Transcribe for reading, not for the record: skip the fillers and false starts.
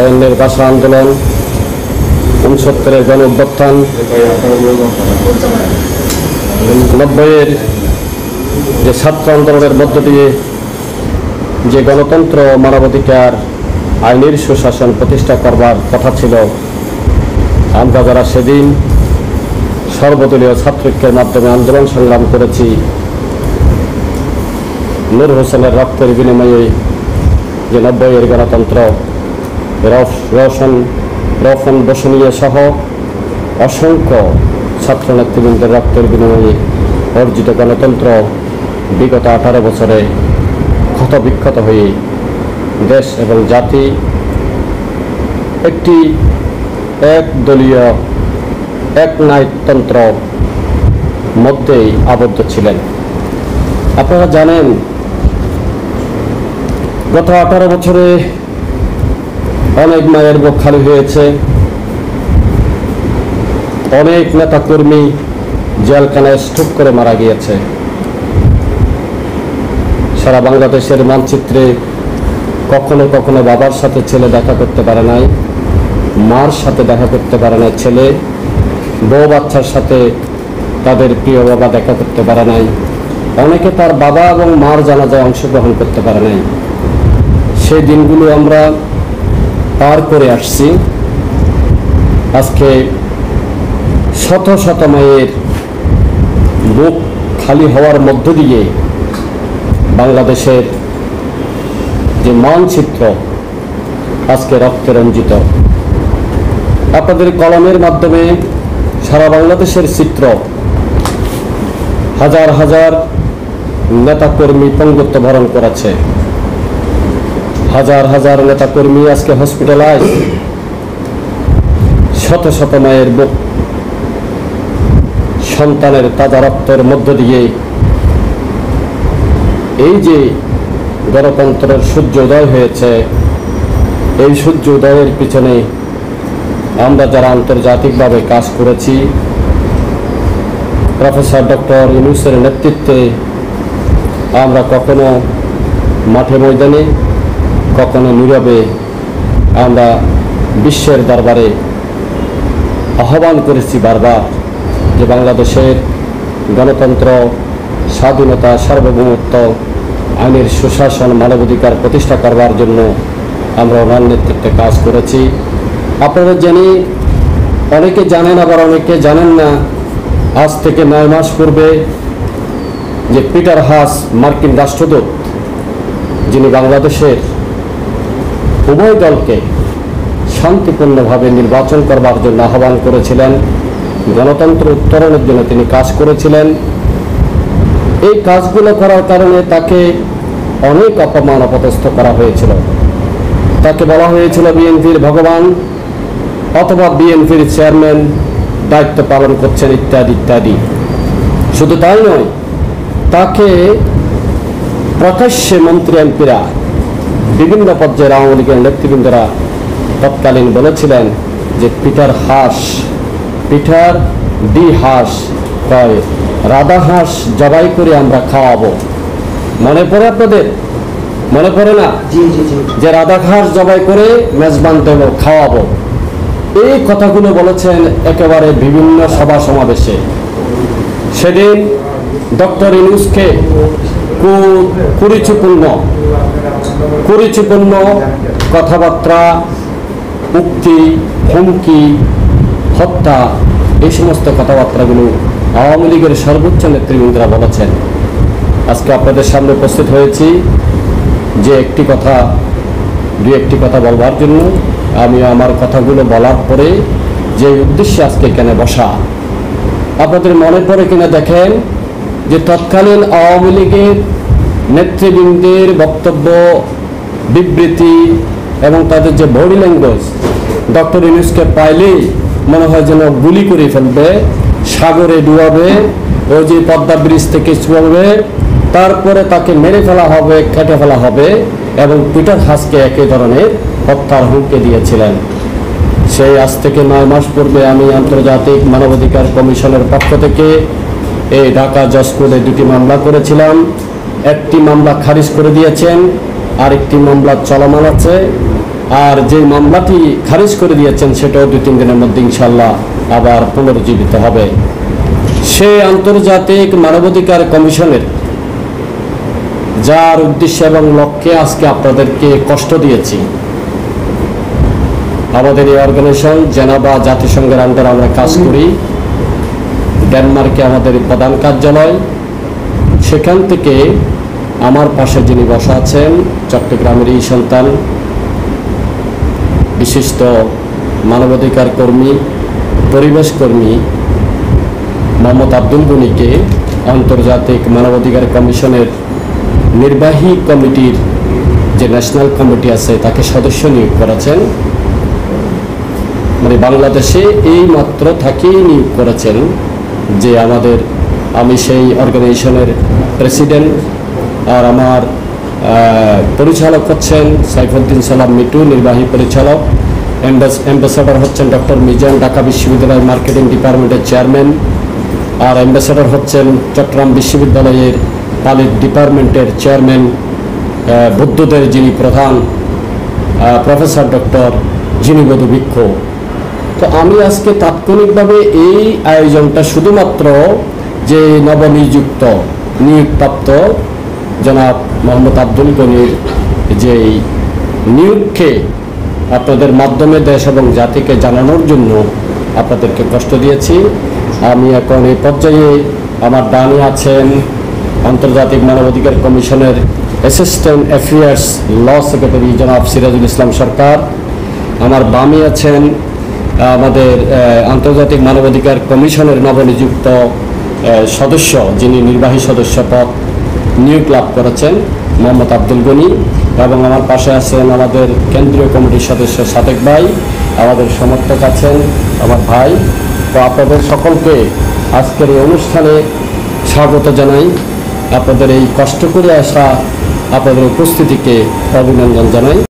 বায়ান্নের ভাষা আন্দোলন, 69-এর গণ অভ্যুত্থান, 90-এর যে ছাত্র আন্দোলনের মধ্য দিয়ে যে গণতন্ত্র, মানবাধিকার, আইনের সুশাসন প্রতিষ্ঠা করবার কথা ছিল, আমরা যারা সেদিন সর্বদলীয় ছাত্রৈক্যের মাধ্যমে আন্দোলন সংগ্রাম করেছি, নূর হোসেনের রক্তের বিনিময়ে যে 90-এর গণতন্ত্র, রওশন বসুনিয়া সহ অসংখ্য ছাত্র নেতৃবৃন্দের রক্তের বিনিময়ে অর্জিত গণতন্ত্র বিগত 18 বছরে ক্ষত বিক্ষত হয়ে দেশ এবং জাতি একটি একদলীয় একনায়কতন্ত্র মধ্যেই আবদ্ধ ছিলেন। আপনারা জানেন, গত 18 বছরে অনেক মায়ের বুক খালি হয়েছে, অনেক নেতাকর্মী জেলখানায় স্ট্রোক করে মারা গিয়েছে। সারা বাংলাদেশের মানচিত্রে কখনো কখনো বাবার সাথে ছেলে দেখা করতে পারে নাই, মার সাথে দেখা করতে পারে নাই ছেলে, বউ বাচ্চার সাথে তাদের প্রিয় বাবা দেখা করতে পারে নাই, অনেকে তার বাবা এবং মার জানাজায় অংশগ্রহণ করতে পারে নাই। সেই দিনগুলো আমরা পার করে আসছি। আজকে শত শত মায়ের বুক খালি হওয়ার মধ্য দিয়ে বাংলাদেশের যে মানচিত্র আজকে রক্তে রঞ্জিত। আপনাদের কলমের মাধ্যমে সারা বাংলাদেশের চিত্র, হাজার হাজার নেতাকর্মী পঙ্গুত্ব বরণ করেছে, হাজার হাজার নেতাকর্মী আজকে হসপিটালাইজ, শত শত মায়ের বুক সন্তানের তাজা রক্তের মধ্য দিয়ে এই যে গণতন্ত্রের সূর্য উদয় হয়েছে, এই সূর্য উদয়ের পিছনে আমরা যারা আন্তর্জাতিকভাবে কাজ করেছি, প্রফেসর ডক্টর ইউনূসের নেতৃত্বে আমরা কখনো মাঠে ময়দানে, কখনো নীরবে আমরা বিশ্বের দরবারে আহ্বান করেছি বারবার যে বাংলাদেশের গণতন্ত্র, স্বাধীনতা, সার্বভৌমত্ব, আইনের সুশাসন, মানবাধিকার প্রতিষ্ঠা করবার জন্য আমরা ওনার নেতৃত্বে কাজ করেছি। আপনারা জানি, অনেকে জানেন আবার অনেকে জানেন না, আজ থেকে 9 মাস পূর্বে যে পিটার হাস, মার্কিন রাষ্ট্রদূত, যিনি বাংলাদেশের উভয় দলকে শান্তিপূর্ণভাবে নির্বাচন করবার জন্য আহ্বান করেছিলেন, গণতন্ত্র উত্তরণের জন্য তিনি কাজ করেছিলেন। এই কাজগুলো করার কারণে তাকে অনেক অপমান অপদস্থ করা হয়েছিল। তাকে বলা হয়েছিল বিএনপির ভগবান অথবা বিএনপির চেয়ারম্যান দায়িত্ব পালন করছেন ইত্যাদি ইত্যাদি। শুধু তাই নয়, তাকে প্রকাশ্যে মন্ত্রী এমপিরা, বিভিন্ন পর্যায়ের আওয়ামী লীগের নেতৃবৃন্দরা তৎকালীন বলেছিলেন যে পিটার ডি হাস কয় রাধা হাঁস জবাই করে আমরা খাওয়াবো। মনে পড়ে আপনাদের? মনে পড়ে না যে রাধা হাঁস জবাই করে মেজবান দেব, খাওয়াবো। এই কথাগুলো বলেছেন একেবারে বিভিন্ন সভা সমাবেশে। সেদিন ডক্টর ইউনূসকে কুরুচিপূর্ণ কথাবার্তা, উক্তি, হুমকি, হত্যা, এই সমস্ত কথাবার্তাগুলো আওয়ামী লীগের সর্বোচ্চ নেতৃবৃন্দরা বলেছেন। আজকে আপনাদের সামনে উপস্থিত হয়েছি যে দু একটি কথা বলবার জন্য। আমি আমার কথাগুলো বলার পরে যে উদ্দেশ্যে আজকে এখানে বসা, আপনাদের মনে পড়ে কিনা দেখেন যে তৎকালীন আওয়ামী লীগের নেতৃবৃন্দের বক্তব্য, বিবৃতি এবং তাদের যে বডি ল্যাঙ্গুয়েজ, ডক্টর ইউনূসকে পাইলেই মনে হয় যেন গুলি করে ফেলবে, সাগরে ডুবাবে, ওই যে পদ্মা ব্রিজ থেকে ছুঁড়বে, তারপরে তাকে মেরে ফেলা হবে, কেটে ফেলা হবে। এবং পিটার হাসকে একই ধরনের হত্যার হুমকি দিয়েছিলেন। সেই আজ থেকে 9 মাস পূর্বে আমি আন্তর্জাতিক মানবাধিকার কমিশনের পক্ষ থেকে এই ঢাকা জজ কোর্টে 2টি মামলা করেছিলাম। একটি মামলা খারিজ করে দিয়েছেন, আরেকটি মামলা চলমান আছে। আর যে মামলাটি খারিজ করে দিয়েছেন সেটাও 2-3 দিনের মধ্যে ইনশাআল্লাহ আবার পুনরুজ্জীবিত হবে। সে আন্তর্জাতিক মানবাধিকার কমিশনের যার উদ্দেশ্য এবং লক্ষ্যে আজকে আপনাদেরকে কষ্ট দিয়েছি, আমাদের এই অর্গানাইজেশন জেনেভা জাতিসংঘের আন্ডারে আমরা কাজ করি, ডেনমার্কে আমাদের প্রধান কার্যালয়, সেখান থেকে আমার পাশে যিনি বসা আছেন চট্টগ্রামের এই সন্তান, বিশিষ্ট মানবাধিকার কর্মী, পরিবেশ কর্মী মোহাম্মদ আব্দুল গনিকে আন্তর্জাতিক মানবাধিকার কমিশনের নির্বাহী কমিটির যে ন্যাশনাল কমিটি আছে তাকে সদস্য নিয়োগ করেছেন। মানে বাংলাদেশে এই মাত্র তাকেই নিয়োগ করেছেন যে আমি সেই অর্গানাইজেশনের প্রেসিডেন্ট, আর আমার পরিচালক হচ্ছেন সাইফুদ্দিন সালাম মিটু, নির্বাহী পরিচালক। অ্যাম্বাসেডর হচ্ছেন ডক্টর মিজান, ঢাকা বিশ্ববিদ্যালয় মার্কেটিং ডিপার্টমেন্টের চেয়ারম্যান। আর অ্যাম্বাসেডর হচ্ছেন চট্টগ্রাম বিশ্ববিদ্যালয়ের পালিত ডিপার্টমেন্টের চেয়ারম্যান, বুদ্ধদের যিনি প্রধান, প্রফেসর ডক্টর জিনিবধু বৃক্ষ। তো আমি আজকে তাৎক্ষণিকভাবে এই আয়োজনটা শুধুমাত্র যে নিয়োগপ্রাপ্ত জনাব মোহাম্মদ আব্দুল গনির যে নিয়োগকে আপনাদের মাধ্যমে দেশ এবং জাতিকে জানানোর জন্য আপনাদেরকে কষ্ট দিয়েছি। আমি এখন এই পর্যায়ে আমার ডানে আছেন আন্তর্জাতিক মানবাধিকার কমিশনের অ্যাসিস্ট্যান্ট অ্যাফেয়ার্স ল সেক্রেটারি জনাব সিরাজুল ইসলাম সরকার, আমার বামে আছেন আমাদের আন্তর্জাতিক মানবাধিকার কমিশনের নবনিযুক্ত সদস্য, যিনি নির্বাহী সদস্য পদ নিয়োগ লাভ করেছেন মোহাম্মদ আব্দুল গনি, এবং আমার পাশে আছেন আমাদের কেন্দ্রীয় কমিটির সদস্য সাদেক ভাই, আমাদের সমর্থক আছেন আমার ভাই। তো আপনাদের সকলকে আজকের এই অনুষ্ঠানে স্বাগত জানাই। আপনাদের এই কষ্ট করে আসা আপনাদের উপস্থিতিকে অভিনন্দন জানাই।